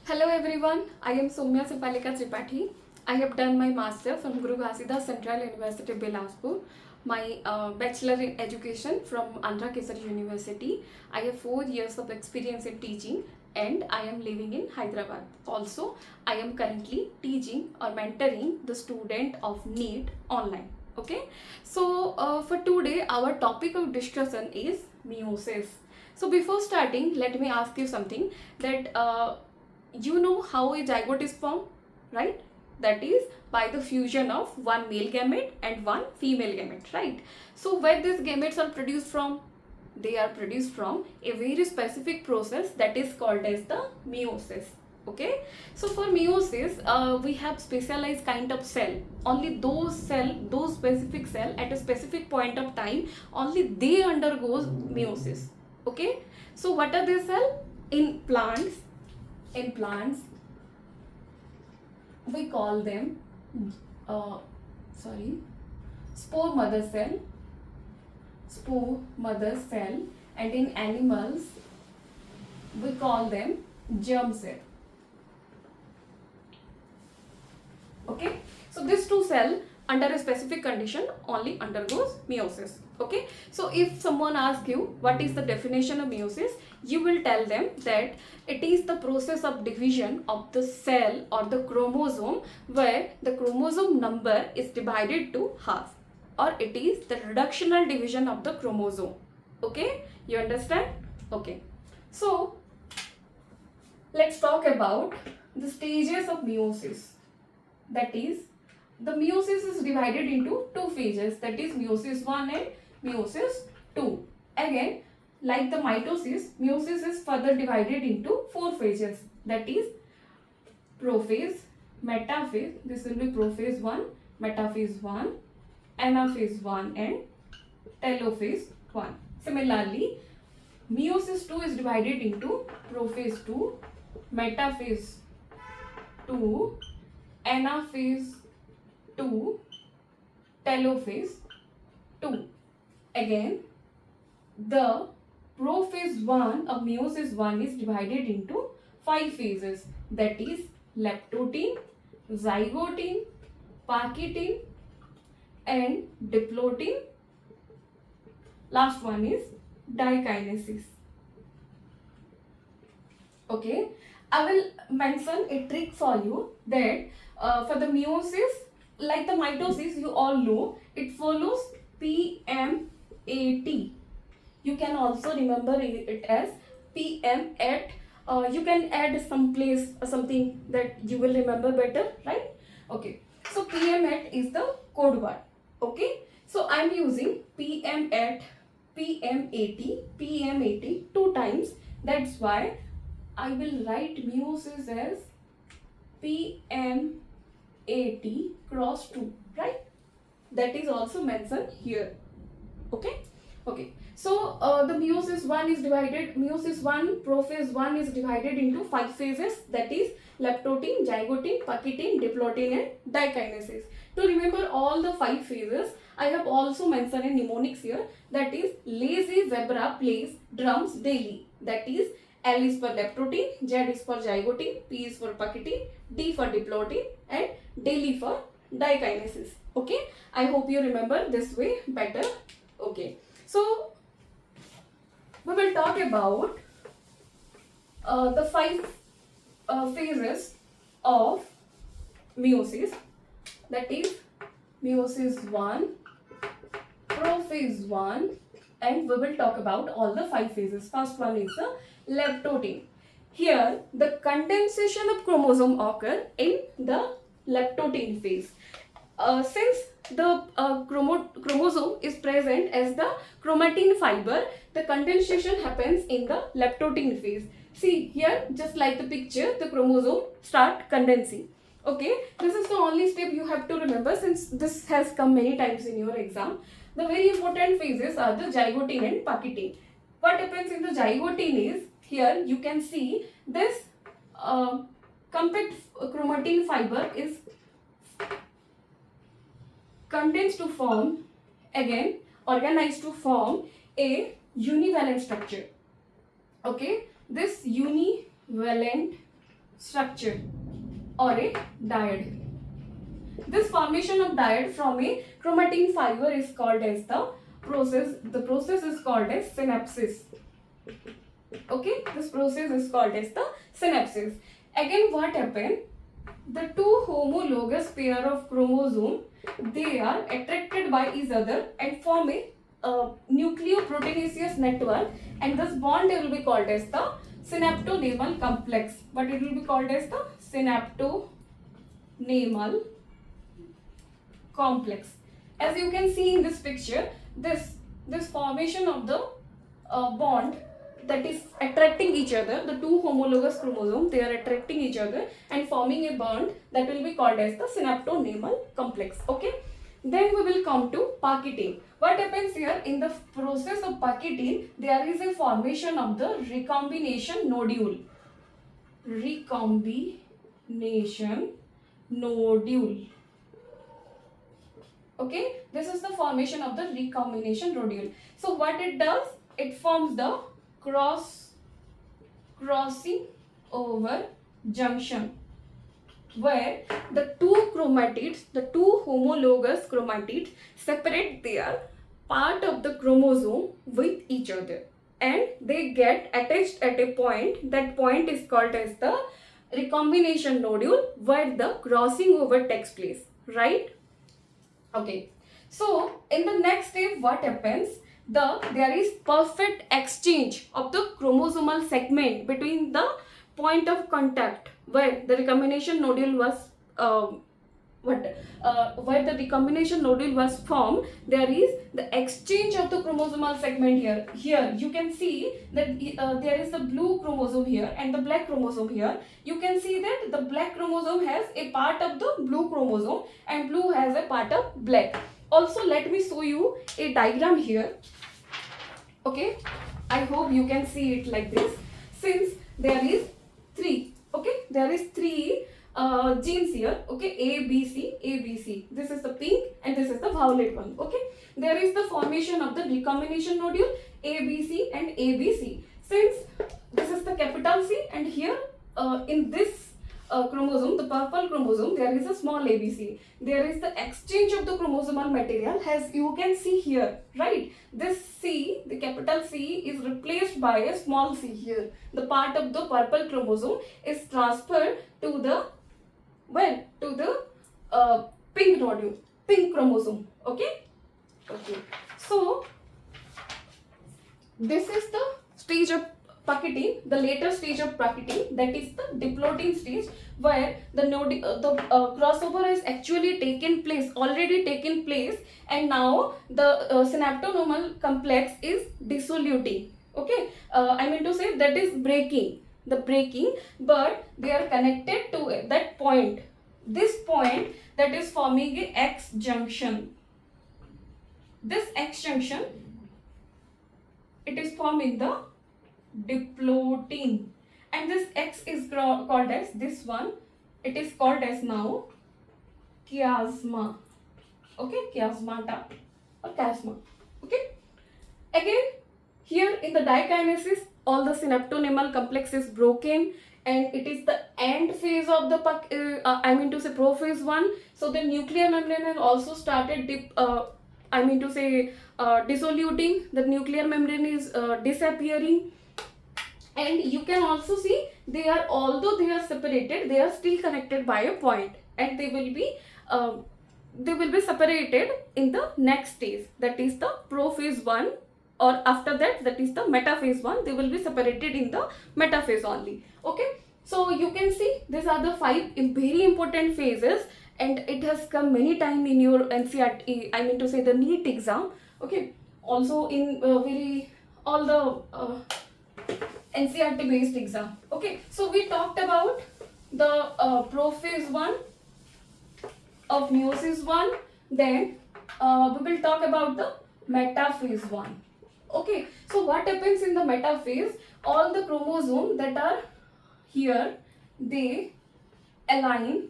Hello everyone, I am Soumya Sipalika Tripathi. I have done my master from Guru Ghasidas Central University, Bilaspur. My bachelor in education from Andhra Kesari University. I have 4 years of experience in teaching and I am living in Hyderabad. Also, I am currently teaching or mentoring the student of NEET online. Okay, so for today, our topic of discussion is meiosis. So before starting, let me ask you something that you know how a zygote is formed, right? That is by the fusion of one male gamete and one female gamete, right? So where these gametes are produced from? They are produced from a very specific process that is called as the meiosis. Okay, so for meiosis we have specialized kind of cell. Only those specific cell at a specific point of time, only they undergoes meiosis. Okay, so what are these cell? In plants we call them uh, sorry spore mother cell, and in animals we call them germ cell. Okay, so this two cell under a specific condition only undergoes meiosis. Okay, so if someone asks you what is the definition of meiosis, you will tell them that it is the process of division of the cell or the chromosome where the chromosome number is divided to half, or it is the reductional division of the chromosome. Okay, you understand? Okay, so let's talk about the stages of meiosis. That is, the meiosis is divided into two phases, that is meiosis 1 and meiosis 2. Again, like the mitosis, meiosis is further divided into four phases, that is prophase, metaphase, this will be prophase 1, metaphase 1, anaphase 1 and telophase 1. Similarly, meiosis 2 is divided into prophase 2, metaphase 2, anaphase 2, telophase 2. Again, the prophase 1 of meiosis 1 is divided into 5 phases, that is leptotin, zygotin, pakitin and diplotin. Last one is dikinesis. Okay, I will mention a trick for you that for the meiosis, like the mitosis, you all know it follows PMAT. You can also remember it as PM at. You can add some place something that you will remember better, right? Okay, so PM at is the code word. Okay, so I am using PM at, PMAT two times. That's why I will write meiosis as PMAT cross 2, right? That is also mentioned here. Okay, okay. So the meiosis 1 is divided, meiosis 1, prophase 1 is divided into 5 phases, that is leptotin, zygotin, pakitin, diplotin and dikinesis. To remember all the 5 phases, I have also mentioned in mnemonics here, that is lazy zebra plays drums daily, that is L is for leptotin, Z is for zygotin, P is for pakitin, D for diplotin and daily for dikinesis. Okay, I hope you remember this way better. Okay, so we will talk about the 5 phases of meiosis, that is meiosis 1, prophase 1, and we will talk about all the 5 phases. First one is the leptotin. Here the condensation of chromosome occur in the leptotin phase. Since the chromosome is present as the chromatin fiber, the condensation happens in the leptotin phase. See here, just like the picture, the chromosome start condensing. Okay, this is the only step you have to remember, since this has come many times in your exam. The very important phases are the zygotin and pakitin. What happens in the zygotin is, here you can see this compact chromatin fiber is condensed to form, again organized to form a univalent structure. Okay, this univalent structure or a dyad. This formation of dyad from a chromatin fiber is called as the process. The process is called as synapsis. Okay, this process is called as the synapsis. Again, what happened? The two homologous pair of chromosome, they are attracted by each other and form a nucleoproteinaceous network, and this bond will be called as the synaptonemal complex. But it will be called as the synaptonemal complex. As you can see in this picture, this formation of the bond that is attracting each other, the two homologous chromosomes, they are attracting each other and forming a bond that will be called as the synaptonemal complex. Okay, then we will come to Parkinson. What happens here? In the process of Parkinson, there is a formation of the recombination nodule. Recombination nodule. Okay, this is the formation of the recombination nodule. So what it does? It forms the crossing over junction, where the two chromatids, the two homologous chromatids, separate their part of the chromosome with each other, and they get attached at a point. That point is called as the recombination nodule, where the crossing over takes place, right? Okay, so in the next step, what happens? There is perfect exchange of the chromosomal segment between the point of contact where the recombination nodule was where the recombination nodule was formed. There is the exchange of the chromosomal segment here. Here you can see that there is the blue chromosome here and the black chromosome here. You can see that the black chromosome has a part of the blue chromosome and blue has a part of black. Also, let me show you a diagram here. Okay, I hope you can see it like this. Since there is three, okay, there is three genes here. Okay, A, B, C, A, B, C. This is the pink and this is the violet one. Okay, there is the formation of the recombination nodule A, B, C and A, B, C. Since this is the capital C and here in this chromosome, the purple chromosome, there is a small ABC. There is the exchange of the chromosomal material, as you can see here, right? This C, the capital C, is replaced by a small c here. The part of the purple chromosome is transferred to the, well, to the pink nodule, pink chromosome. Okay? Okay. So, this is the stage of Parkinson, the later stage of Parkinson, that is the diploiding stage, where the crossover has actually already taken place, and now the synaptonemal complex is dissoluting. Okay, I mean to say that is breaking, but they are connected to that point. This point that is forming a X junction. This X junction, it is forming the diploiding, and this X is called as this one. It is called as now chiasma. Okay, chiasmata or chiasma. Okay. Again, here in the dikinesis, all the synaptonemal complex is broken, and it is the end phase of the prophase 1. So the nuclear membrane also started dissoluting. The nuclear membrane is disappearing. And you can also see although they are separated, they are still connected by a point, and they will be separated in the next stage, that is the prophase 1, or after that is the metaphase 1. They will be separated in the metaphase only. Okay, so you can see these are the 5 very important phases, and it has come many times in your NCERT, the NEET exam. Okay, also in all the NCERT based exam. Okay, so we talked about the prophase 1 of meiosis 1. Then we will talk about the metaphase 1. Okay, so what happens in the metaphase? All the chromosomes that are here, they align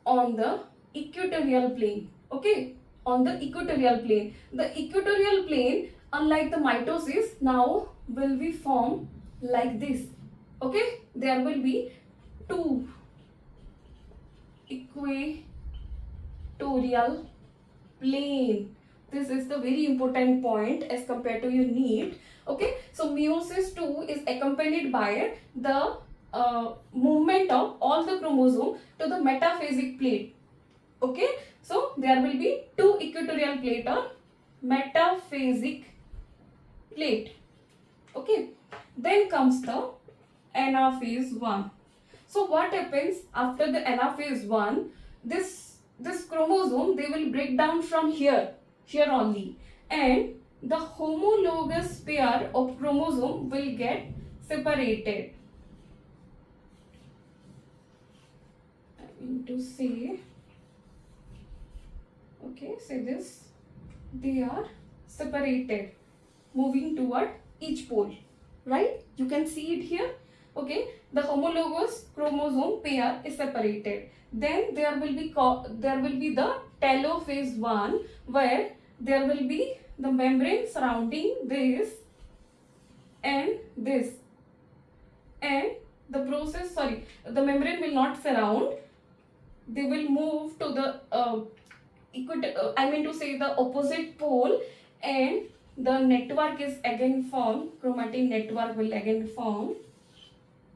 on the equatorial plane. Okay, on the equatorial plane. The equatorial plane, unlike the mitosis, now will be formed like this. Okay, there will be two equatorial plane. This is the very important point as compared to your need. Okay, so meiosis 2 is accompanied by the movement of all the chromosome to the metaphasic plate. Okay, so there will be two equatorial plate or metaphasic plate. Okay, then comes the anaphase 1. So what happens after the anaphase 1? This chromosome, they will break down from here only, and the homologous pair of chromosome will get separated. I mean to say, okay, say this, they are separated, moving toward each pole, right? You can see it here. Okay, the homologous chromosome pair is separated. Then there will be the telophase 1, where there will be the membrane surrounding this and this, and the process, the membrane will not surround, they will move to the the opposite pole, and the network is again formed, chromatin network will again form,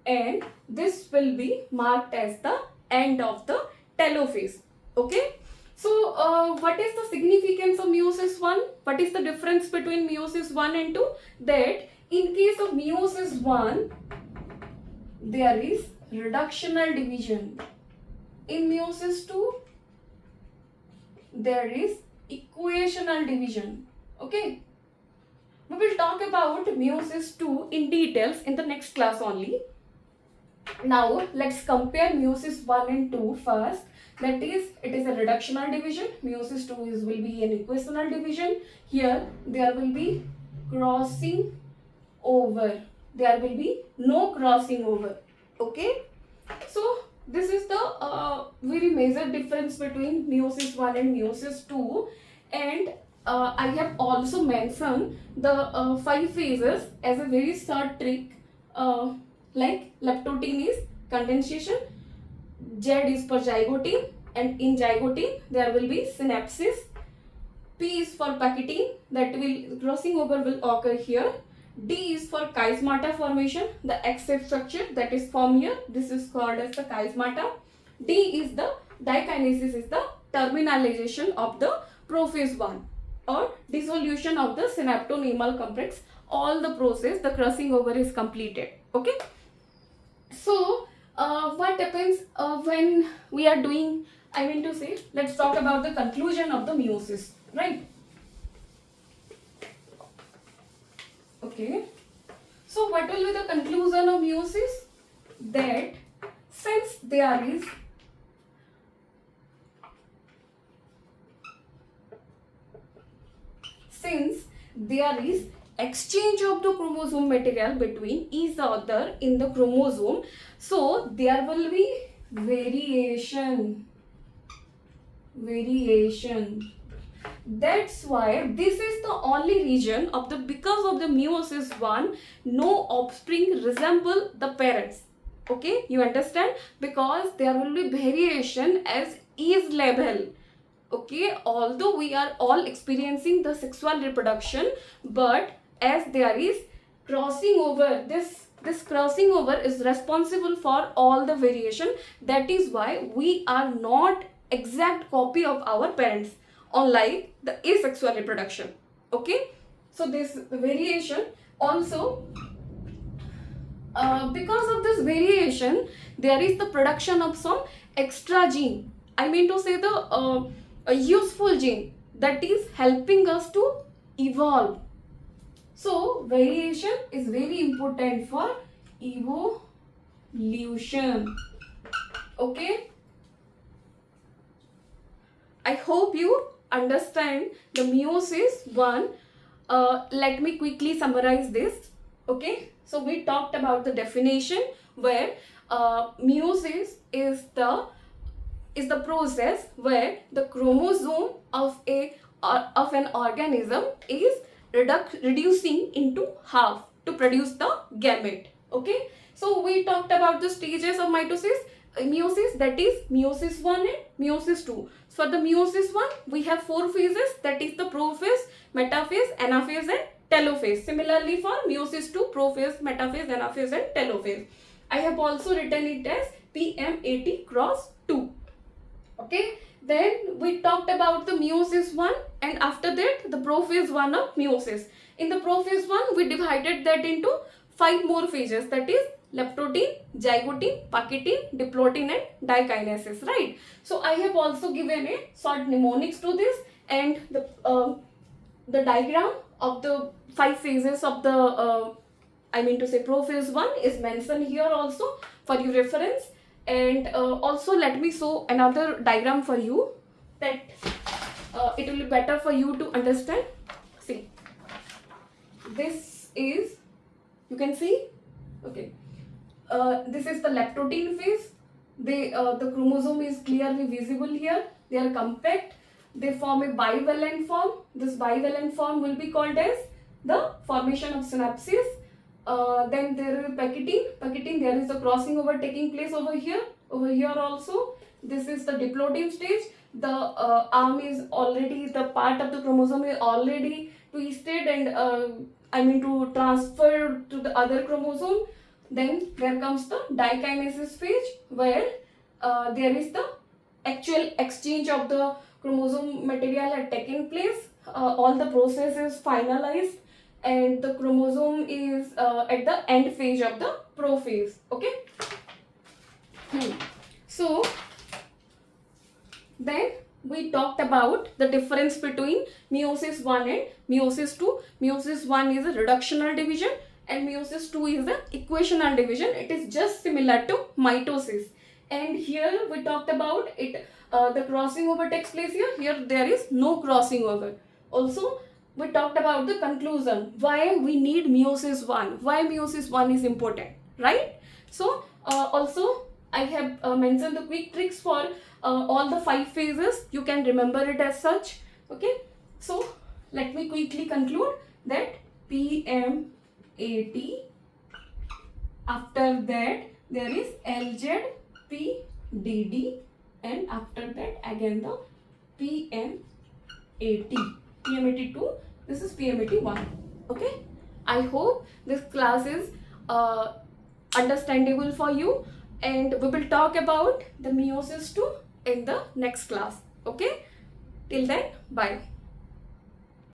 and this will be marked as the end of the telophase. Okay, so what is the significance of meiosis 1? What is the difference between meiosis 1 and 2? That in case of meiosis 1, there is reductional division. In meiosis 2, there is equational division. Okay, we will talk about meiosis 2 in details in the next class only. Now let's compare meiosis 1 and 2 first. That is, it is a reductional division. Meiosis 2 will be an equational division. Here there will be crossing over. There will be no crossing over. Okay, so this is the very major difference between meiosis 1 and meiosis 2. And I have also mentioned the 5 phases as a very short trick. Like leptotene is condensation, Z is for zygote, and in zygote there will be synapsis. P is for packetine, that will crossing over will occur here. D is for chiasmata formation, the X-shaped structure that is formed here. This is called as the chiasmata. D is the dikinesis, is the terminalization of the prophase 1 or dissolution of the synaptonemal complex. All the process, the crossing over is completed. Okay. So what happens when we are doing, let's talk about the conclusion of the meiosis, right? Okay, so what will be the conclusion of meiosis? That since there is exchange of the chromosome material between each other in the chromosome, so there will be variation. That's why this is the only region of because of the meiosis 1, no offspring resemble the parents. Okay, you understand? Because there will be variation as age level. Okay, although we are all experiencing the sexual reproduction, but as there is crossing over, this crossing over is responsible for all the variation. That is why we are not exact copy of our parents, unlike the asexual reproduction. Okay, so this variation also, because of this variation, there is the production of some extra gene. A useful gene that is helping us to evolve. So variation is very important for evolution. Okay, I hope you understand the meiosis 1. Let me quickly summarize this. Okay, so we talked about the definition, where meiosis is the process where the chromosome of an organism is reducing into half to produce the gamete. Okay, so we talked about the stages of meiosis, that is meiosis 1 and meiosis 2. So for the meiosis 1, we have 4 phases, that is the prophase, metaphase, anaphase and telophase. Similarly for meiosis 2, prophase, metaphase, anaphase and telophase. I have also written it as PMAT cross 2. Okay, then we talked about the meiosis 1, and after that the prophase 1 of meiosis. In the prophase 1, we divided that into 5 more phases, that is leptotene, zygote, paketine, diplotene and dikinesis, right? So I have also given a short mnemonics to this, and the diagram of the 5 phases of the prophase 1 is mentioned here also for your reference. And also let me show another diagram for you, that it will be better for you to understand. See, this is, you can see, okay, this is the leptotene phase. The chromosome is clearly visible here. They are compact. They form a bivalent form. This bivalent form will be called as the formation of synapses. Then there is paketine. There is a crossing over taking place over here also. This is the diplotene stage. The arm is already, the part of the chromosome is already twisted and to transfer to the other chromosome. Then there comes the dikinesis phase, where there is the actual exchange of the chromosome material had taken place. All the process is finalized and the chromosome is at the end phase of the prophase. Okay. So then we talked about the difference between meiosis 1 and meiosis 2. Meiosis 1 is a reductional division and meiosis 2 is the equational division. It is just similar to mitosis. And here we talked about it, the crossing over takes place here. Here there is no crossing over. Also, we talked about the conclusion, why we need meiosis 1, why meiosis 1 is important, right? So also I have mentioned the quick tricks for all the 5 phases. You can remember it as such. Okay, so let me quickly conclude that PMAT, after that there is LZ, PDD, and after that again the PMAT, PMAT2, this is PMAT1. Okay, I hope this class is understandable for you, and we will talk about the meiosis 2 in the next class. Okay, till then, bye.